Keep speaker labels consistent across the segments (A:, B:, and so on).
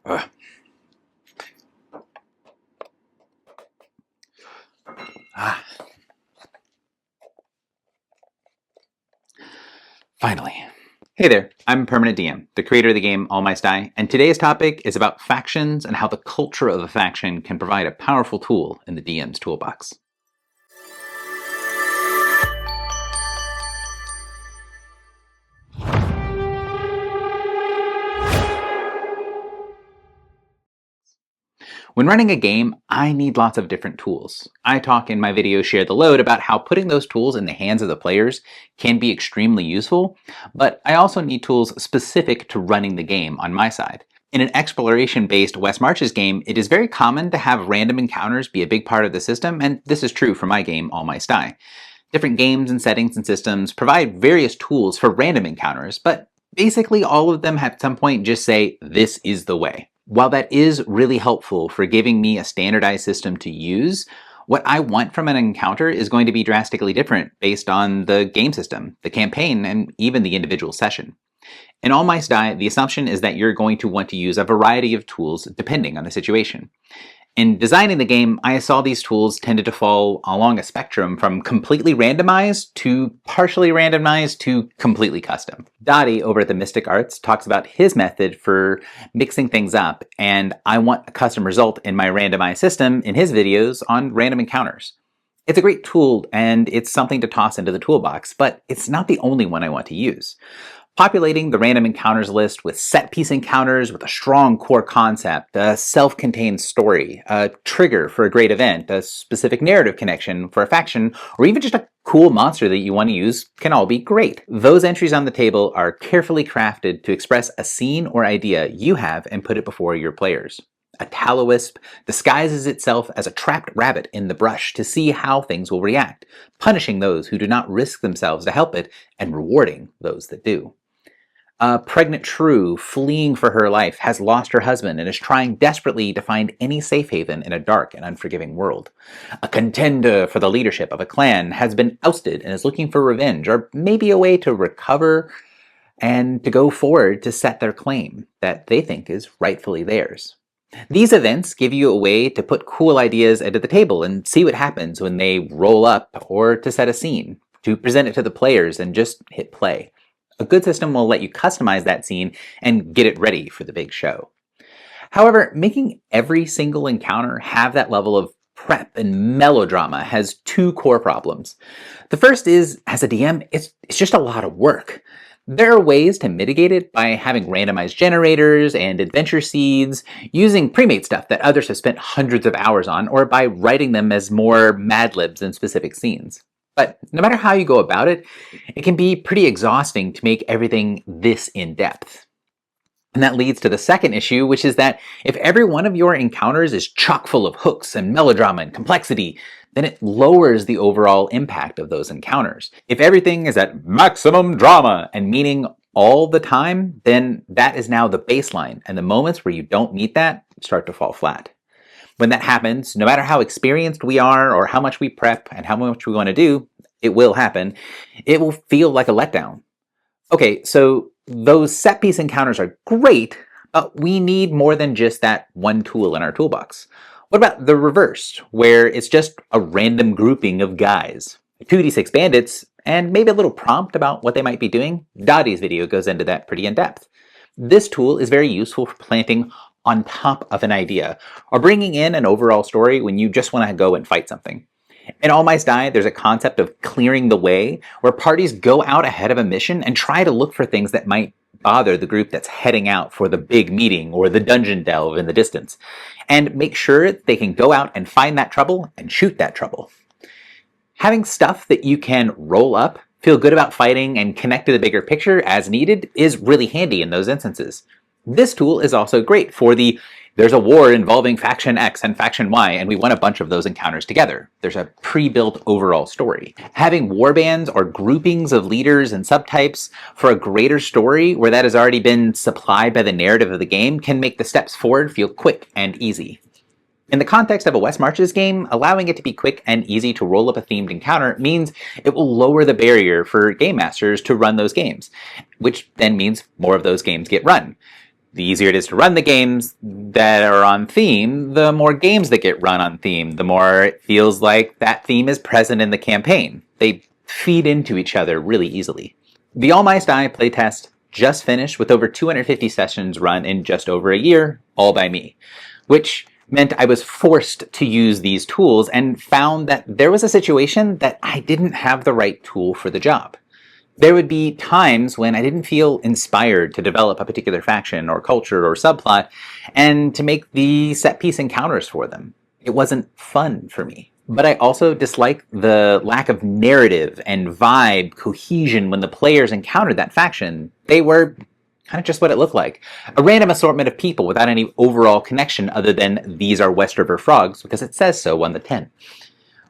A: Ugh. Ah. Finally. Hey there, I'm Permanent DM, the creator of the game All My Die, and today's topic is about factions and how the culture of a faction can provide a powerful tool in the DM's toolbox. When running a game, I need lots of different tools. I talk in my video Share the Load about how putting those tools in the hands of the players can be extremely useful, but I also need tools specific to running the game on my side. In an exploration-based West Marches game, it is very common to have random encounters be a big part of the system, and this is true for my game All My Die. Different games and settings and systems provide various tools for random encounters, but basically all of them at some point just say, this is the way. While that is really helpful for giving me a standardized system to use, what I want from an encounter is going to be drastically different based on the game system, the campaign, and even the individual session. In All My Die, the assumption is that you're going to want to use a variety of tools depending on the situation. In designing the game, I saw these tools tended to fall along a spectrum from completely randomized to partially randomized to completely custom. Dottie over at the Mystic Arts talks about his method for mixing things up, and I want a custom result in my randomized system in his videos on random encounters. It's a great tool and it's something to toss into the toolbox, but it's not the only one I want to use. Populating the random encounters list with set-piece encounters with a strong core concept, a self-contained story, a trigger for a great event, a specific narrative connection for a faction, or even just a cool monster that you want to use can all be great. Those entries on the table are carefully crafted to express a scene or idea you have and put it before your players. A tallow-wisp disguises itself as a trapped rabbit in the brush to see how things will react, punishing those who do not risk themselves to help it and rewarding those that do. A pregnant shrew fleeing for her life has lost her husband and is trying desperately to find any safe haven in a dark and unforgiving world. A contender for the leadership of a clan has been ousted and is looking for revenge, or maybe a way to recover and to go forward to set their claim that they think is rightfully theirs. These events give you a way to put cool ideas into the table and see what happens when they roll up, or to set a scene, to present it to the players and just hit play. A good system will let you customize that scene and get it ready for the big show. However, making every single encounter have that level of prep and melodrama has two core problems. The first is, as a DM, it's just a lot of work. There are ways to mitigate it by having randomized generators and adventure seeds, using pre-made stuff that others have spent hundreds of hours on, or by writing them as more Mad Libs in specific scenes. But no matter how you go about it, it can be pretty exhausting to make everything this in-depth. And that leads to the second issue, which is that if every one of your encounters is chock full of hooks and melodrama and complexity, then it lowers the overall impact of those encounters. If everything is at maximum drama and meaning all the time, then that is now the baseline, and the moments where you don't meet that start to fall flat. When that happens, no matter how experienced we are or how much we prep and how much we want to do, it will happen. It will feel like a letdown. Okay, so those set-piece encounters are great, but we need more than just that one tool in our toolbox. What about the reverse, where it's just a random grouping of guys? 2d6 bandits, and maybe a little prompt about what they might be doing? Dottie's video goes into that pretty in-depth. This tool is very useful for planting on top of an idea, or bringing in an overall story when you just want to go and fight something. In All My Die, there's a concept of clearing the way, where parties go out ahead of a mission and try to look for things that might bother the group that's heading out for the big meeting or the dungeon delve in the distance, and make sure they can go out and find that trouble and shoot that trouble. Having stuff that you can roll up, feel good about fighting, and connect to the bigger picture as needed is really handy in those instances. This tool is also great for there's a war involving Faction X and Faction Y, and we want a bunch of those encounters together. There's a pre-built overall story. Having warbands or groupings of leaders and subtypes for a greater story where that has already been supplied by the narrative of the game can make the steps forward feel quick and easy. In the context of a West Marches game, allowing it to be quick and easy to roll up a themed encounter means it will lower the barrier for game masters to run those games, which then means more of those games get run. The easier it is to run the games that are on theme, the more games that get run on theme, the more it feels like that theme is present in the campaign. They feed into each other really easily. The All Mice Die playtest just finished with over 250 sessions run in just over a year, all by me, which meant I was forced to use these tools and found that there was a situation that I didn't have the right tool for the job. There would be times when I didn't feel inspired to develop a particular faction or culture or subplot and to make the set piece encounters for them. It wasn't fun for me. But I also disliked the lack of narrative and vibe cohesion when the players encountered that faction. They were kind of just what it looked like. A random assortment of people without any overall connection other than these are West River frogs because it says so on the tin.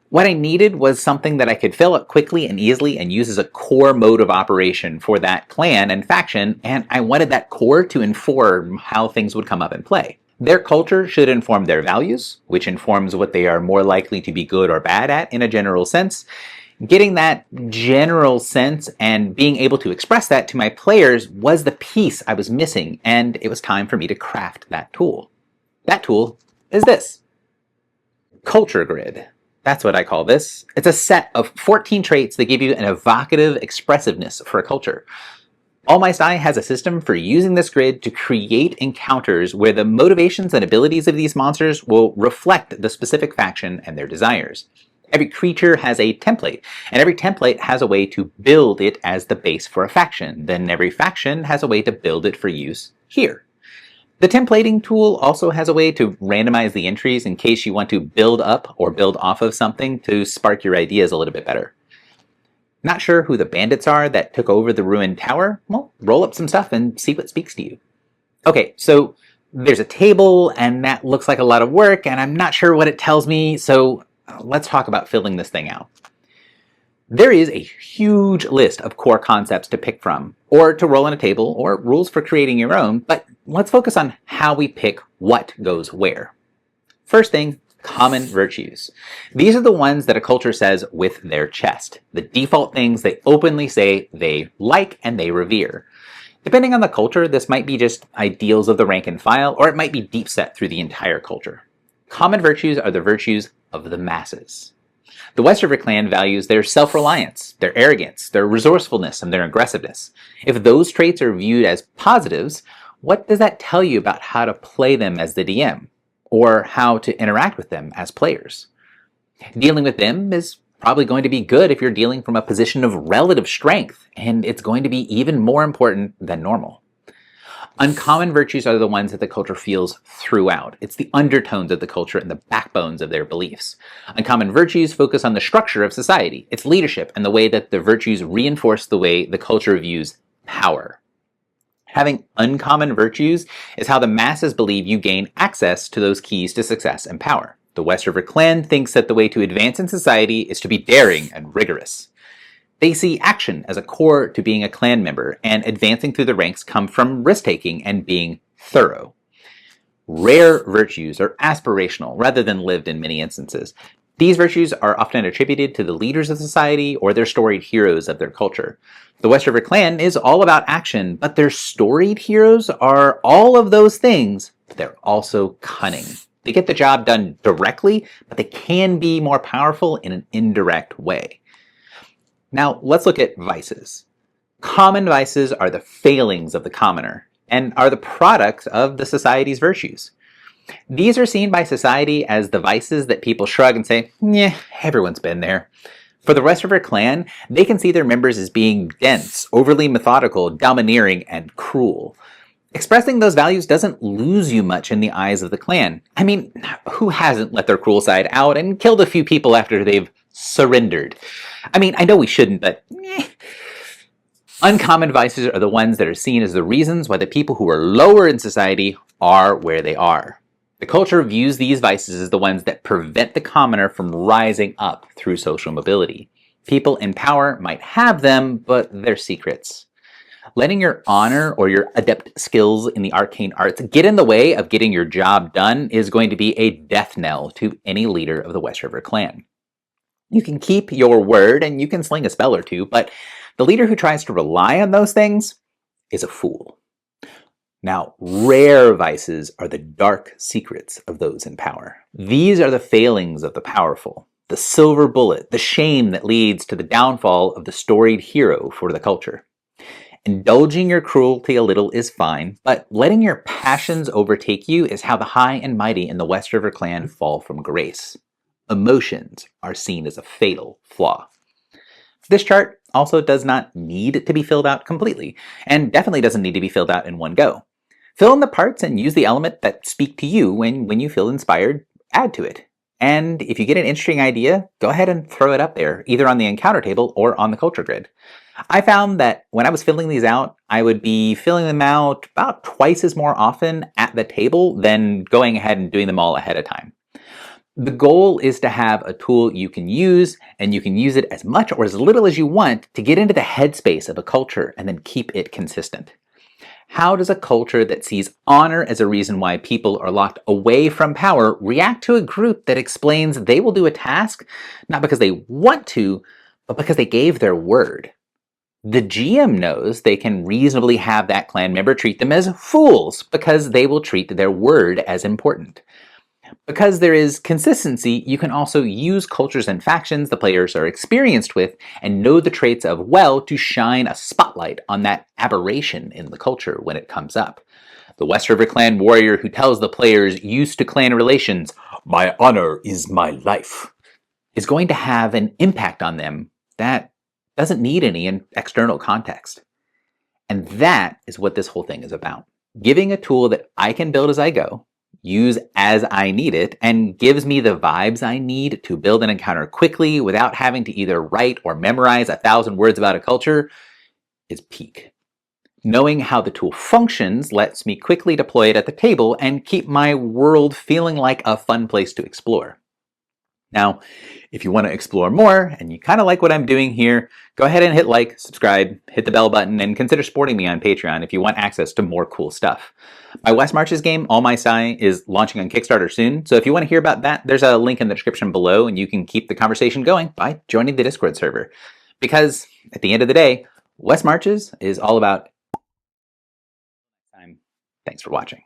A: What I needed was something that I could fill up quickly and easily and use as a core mode of operation for that clan and faction, and I wanted that core to inform how things would come up in play. Their culture should inform their values, which informs what they are more likely to be good or bad at in a general sense. Getting that general sense and being able to express that to my players was the piece I was missing, and it was time for me to craft that tool. That tool is this. Culture Grid. That's what I call this. It's a set of 14 traits that give you an evocative expressiveness for a culture. All Mice Die has a system for using this grid to create encounters where the motivations and abilities of these monsters will reflect the specific faction and their desires. Every creature has a template, and every template has a way to build it as the base for a faction. Then every faction has a way to build it for use here. The templating tool also has a way to randomize the entries in case you want to build up or build off of something to spark your ideas a little bit better. Not sure who the bandits are that took over the ruined tower? Well, roll up some stuff and see what speaks to you. Okay, so there's a table and that looks like a lot of work and I'm not sure what it tells me, so let's talk about filling this thing out. There is a huge list of core concepts to pick from, or to roll on a table, or rules for creating your own, but let's focus on how we pick what goes where. First thing, common virtues. These are the ones that a culture says with their chest, the default things they openly say they like and they revere. Depending on the culture, this might be just ideals of the rank and file, or it might be deep set through the entire culture. Common virtues are the virtues of the masses. The West River clan values their self-reliance, their arrogance, their resourcefulness, and their aggressiveness. If those traits are viewed as positives, what does that tell you about how to play them as the DM, or how to interact with them as players? Dealing with them is probably going to be good if you're dealing from a position of relative strength, and it's going to be even more important than normal. Uncommon virtues are the ones that the culture feels throughout. It's the undertones of the culture and the backbones of their beliefs. Uncommon virtues focus on the structure of society, its leadership, and the way that the virtues reinforce the way the culture views power. Having uncommon virtues is how the masses believe you gain access to those keys to success and power. The West River clan thinks that the way to advance in society is to be daring and rigorous. They see action as a core to being a clan member, and advancing through the ranks come from risk-taking and being thorough. Rare virtues are aspirational rather than lived in many instances. These virtues are often attributed to the leaders of society or their storied heroes of their culture. The West River clan is all about action, but their storied heroes are all of those things, but they're also cunning. They get the job done directly, but they can be more powerful in an indirect way. Now, let's look at vices. Common vices are the failings of the commoner and are the products of the society's virtues. These are seen by society as the vices that people shrug and say, "Yeah, everyone's been there." For the West River clan, they can see their members as being dense, overly methodical, domineering, and cruel. Expressing those values doesn't lose you much in the eyes of the clan. I mean, who hasn't let their cruel side out and killed a few people after they've surrendered? I mean, I know we shouldn't, but Uncommon vices are the ones that are seen as the reasons why the people who are lower in society are where they are. The culture views these vices as the ones that prevent the commoner from rising up through social mobility. People in power might have them, but they're secrets. Letting your honor or your adept skills in the arcane arts get in the way of getting your job done is going to be a death knell to any leader of the West River clan. You can keep your word and you can sling a spell or two, but the leader who tries to rely on those things is a fool. Now, rare vices are the dark secrets of those in power. These are the failings of the powerful, the silver bullet, the shame that leads to the downfall of the storied hero for the culture. Indulging your cruelty a little is fine, but letting your passions overtake you is how the high and mighty in the West River clan fall from grace. Emotions are seen as a fatal flaw. This chart also does not need to be filled out completely, and definitely doesn't need to be filled out in one go. Fill in the parts and use the element that speak to you when you feel inspired, add to it. And if you get an interesting idea, go ahead and throw it up there, either on the encounter table or on the culture grid. I found that when I was filling these out, I would be filling them out about twice as more often at the table than going ahead and doing them all ahead of time. The goal is to have a tool you can use, and you can use it as much or as little as you want to get into the headspace of a culture and then keep it consistent. How does a culture that sees honor as a reason why people are locked away from power react to a group that explains they will do a task not because they want to, but because they gave their word? The GM knows they can reasonably have that clan member treat them as fools because they will treat their word as important. Because there is consistency, you can also use cultures and factions the players are experienced with and know the traits of well to shine a spotlight on that aberration in the culture when it comes up. The West River Clan warrior who tells the players used to clan relations, "My honor is my life," is going to have an impact on them that doesn't need any external context. And that is what this whole thing is about. Giving a tool that I can build as I go, use as I need it, and gives me the vibes I need to build an encounter quickly without having to either write or memorize 1,000 words about a culture is peak. Knowing how the tool functions lets me quickly deploy it at the table and keep my world feeling like a fun place to explore. Now, if you want to explore more and you kind of like what I'm doing here, go ahead and hit like, subscribe, hit the bell button, and consider supporting me on Patreon if you want access to more cool stuff. My West Marches game, All My Sai, is launching on Kickstarter soon, so if you want to hear about that, there's a link in the description below, and you can keep the conversation going by joining the Discord server. Because, at the end of the day, West Marches is all about time. Thanks for watching.